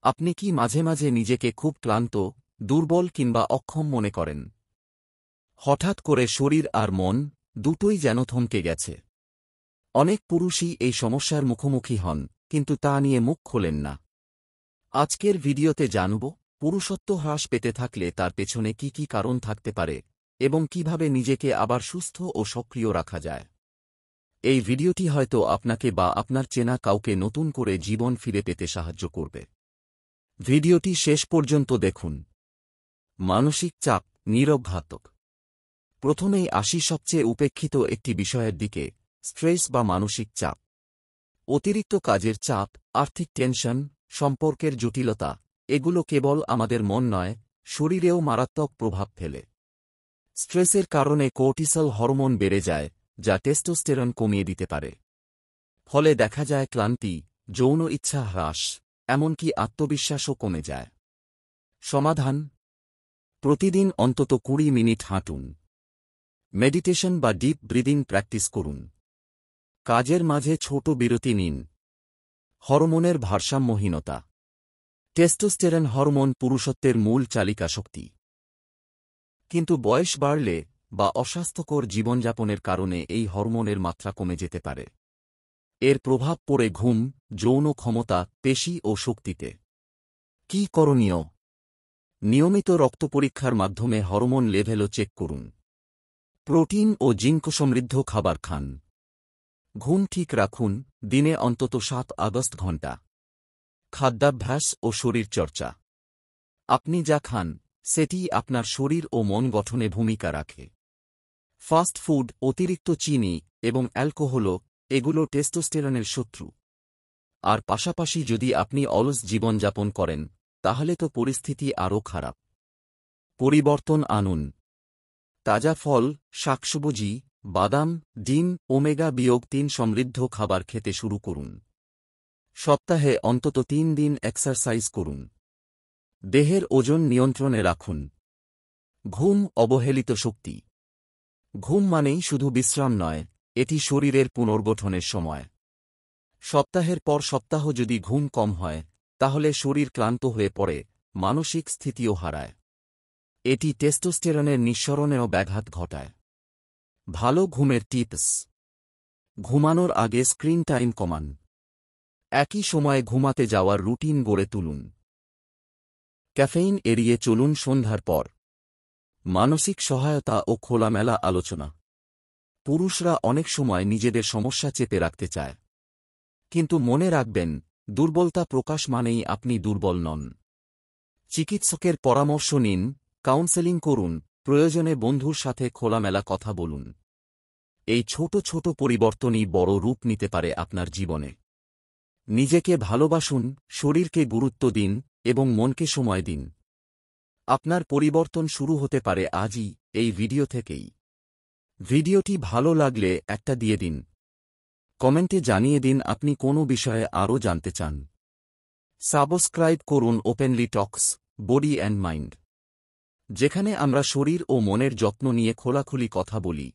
আপনি কি মাঝে মাঝে নিজেকে খুব ক্লান্ত, দুর্বল কিংবা অক্ষম মনে করেন? হঠাৎ করে শরীর আর মন দুটোই যেন থমকে গেছে। অনেক পুরুষই এই সমস্যার মুখোমুখি হন, কিন্তু তা নিয়ে মুখ খোলেন না। আজকের ভিডিওতে জানব, পুরুষত্ব হ্রাস পেতে থাকলে তার পেছনে কি কি কারণ থাকতে পারে এবং কিভাবে নিজেকে আবার সুস্থ ও সক্রিয় রাখা যায়। এই ভিডিওটি হয়তো আপনাকে বা আপনার চেনা কাউকে নতুন করে জীবন ফিরে পেতে সাহায্য করবে। ভিডিওটি শেষ পর্যন্ত দেখুন। মানসিক চাপ নীরব ঘাতক। প্রথমেই আসি সবচেয়ে উপেক্ষিত একটি বিষয়ের দিকে, স্ট্রেস বা মানসিক চাপ। অতিরিক্ত কাজের চাপ, আর্থিক টেনশন, সম্পর্কের জটিলতা, এগুলো কেবল আমাদের মন নয়, শরীরেও মারাত্মক প্রভাব ফেলে। স্ট্রেসের কারণে কর্টিসল হরমোন বেড়ে যায়, যা টেস্টোস্টেরন কমিয়ে দিতে পারে। ফলে দেখা যায় ক্লান্তি, যৌন ইচ্ছা হ্রাস, এমনকি আত্মবিশ্বাসও কমে যায়। সমাধান: প্রতিদিন অন্তত 20 মিনিট হাঁটুন। মেডিটেশন বা ডিপ ব্রিদিং প্র্যাকটিস করুন। কাজের মাঝে ছোট বিরতি নিন। হরমোনের ভারসাম্যহীনতা। টেস্টোস্টেরন হরমোন পুরুষত্বের মূল চালিকা শক্তি। কিন্তু বয়স বাড়লে বা অস্বাস্থ্যকর জীবনযাপনের কারণে এই হরমোনের মাত্রা কমে যেতে পারে। এর প্রভাব পড়ে ঘুম, যৌন ক্ষমতা, পেশি ও শক্তিতে। কি করণীয়? নিয়মিত রক্ত পরীক্ষার মাধ্যমে হরমোন লেভেলও চেক করুন। প্রোটিন ও জিঙ্ক সমৃদ্ধ খাবার খান। ঘুম ঠিক রাখুন, দিনে অন্তত 7 ঘণ্টা। খাদ্যাভ্যাস ও শরীরচর্চা। আপনি যা খান, সেটিই আপনার শরীর ও মন গঠনে ভূমিকা রাখে। ফাস্ট ফুড, অতিরিক্ত চিনি এবং অ্যালকোহল, এগুলো টেস্টোস্টেরনের শত্রু। আর পাশাপাশি যদি আপনি অলস জীবনযাপন করেন, তাহলে তো পরিস্থিতি আরও খারাপ। পরিবর্তন আনুন। তাজা ফল, শাকসবজি, বাদাম, ডিম, ওমেগা-3 সমৃদ্ধ খাবার খেতে শুরু করুন। সপ্তাহে অন্তত 3 দিন এক্সারসাইজ করুন। দেহের ওজন নিয়ন্ত্রণে রাখুন। ঘুম অবহেলিত শক্তি। ঘুম মানেই শুধু বিশ্রাম নয়, এটি শরীরের পুনর্গঠনের সময়। সপ্তাহের পর সপ্তাহ যদি ঘুম কম হয়, তাহলে শরীর ক্লান্ত হয়ে পড়ে, মানসিক স্থিতিও হারায়। এটি টেস্টোস্টেরনের নিঃসরণেও ব্যাঘাত ঘটায়। ভালো ঘুমের টিপস: ঘুমানোর আগে স্ক্রিন টাইম কমান। একই সময়ে ঘুমাতে যাওয়ার রুটিন গড়ে তুলুন। ক্যাফেইন এড়িয়ে চলুন সন্ধ্যার পর। মানসিক সহায়তা ও খোলামেলা আলোচনা। পুরুষরা অনেক সময় নিজেদের সমস্যা চেপে রাখতে চায়। কিন্তু মনে রাখবেন, দুর্বলতা প্রকাশ মানেই আপনি দুর্বল নন। চিকিৎসকের পরামর্শ নিন, কাউন্সেলিং করুন, প্রয়োজনে বন্ধুর সাথে খোলামেলা কথা বলুন। এই ছোট ছোট পরিবর্তনই বড় রূপ নিতে পারে আপনার জীবনে। নিজেকে ভালোবাসুন, শরীরকে গুরুত্ব দিন এবং মনকে সময় দিন। আপনার পরিবর্তন শুরু হতে পারে আজই, এই ভিডিও থেকেই। ভিডিওটি ভালো লাগলে একটা দিয়ে দিন। কমেন্টে জানিয়ে দিন আপনি কোন বিষয়ে আরও জানতে চান। সাবস্ক্রাইব করুন openly Tux, body and mind, যেখানে আমরা শরীর ও মনের যত্ন নিয়ে খোলাখুলি কথা বলি।